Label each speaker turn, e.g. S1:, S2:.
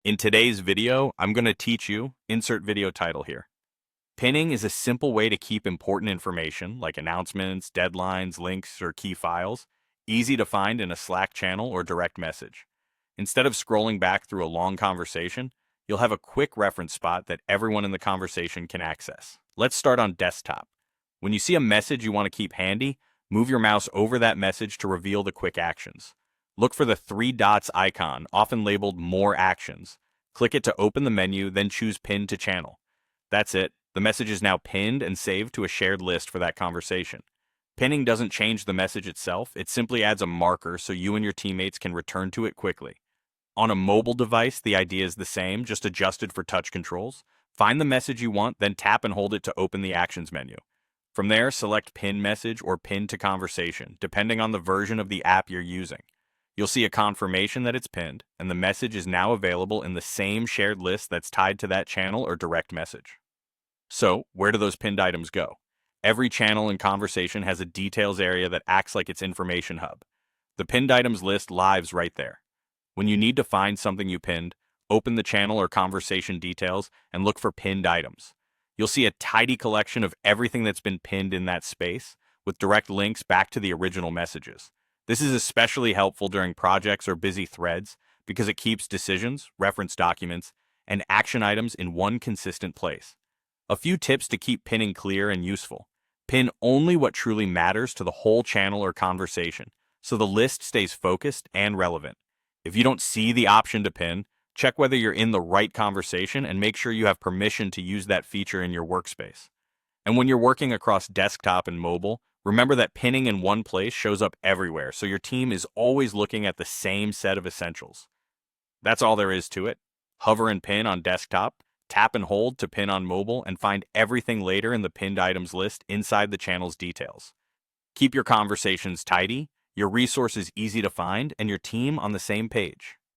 S1: In today's video, I'm going to teach you, insert video title here. Pinning is a simple way to keep important information like announcements, deadlines, links, or key files easy to find in a Slack channel or direct message. Instead of scrolling back through a long conversation, you'll have a quick reference spot that everyone in the conversation can access. Let's start on desktop. When you see a message you want to keep handy, move your mouse over that message to reveal the quick actions. Look for the three dots icon, often labeled More Actions. Click it to open the menu, then choose Pin to Channel. That's it. The message is now pinned and saved to a shared list for that conversation. Pinning doesn't change the message itself, it simply adds a marker so you and your teammates can return to it quickly. On a mobile device, the idea is the same, just adjusted for touch controls. Find the message you want, then tap and hold it to open the Actions menu. From there, select Pin Message or Pin to Conversation, depending on the version of the app you're using. You'll see a confirmation that it's pinned, and the message is now available in the same shared list that's tied to that channel or direct message. So, where do those pinned items go? Every channel and conversation has a details area that acts like its information hub. The pinned items list lives right there. When you need to find something you pinned, open the channel or conversation details and look for pinned items. You'll see a tidy collection of everything that's been pinned in that space, with direct links back to the original messages. This is especially helpful during projects or busy threads because it keeps decisions, reference documents, and action items in one consistent place. A few tips to keep pinning clear and useful. Pin only what truly matters to the whole channel or conversation, so the list stays focused and relevant. If you don't see the option to pin, check whether you're in the right conversation and make sure you have permission to use that feature in your workspace. And when you're working across desktop and mobile, remember that pinning in one place shows up everywhere, so your team is always looking at the same set of essentials. That's all there is to it. Hover and pin on desktop, tap and hold to pin on mobile, and find everything later in the pinned items list inside the channel's details. Keep your conversations tidy, your resources easy to find, and your team on the same page.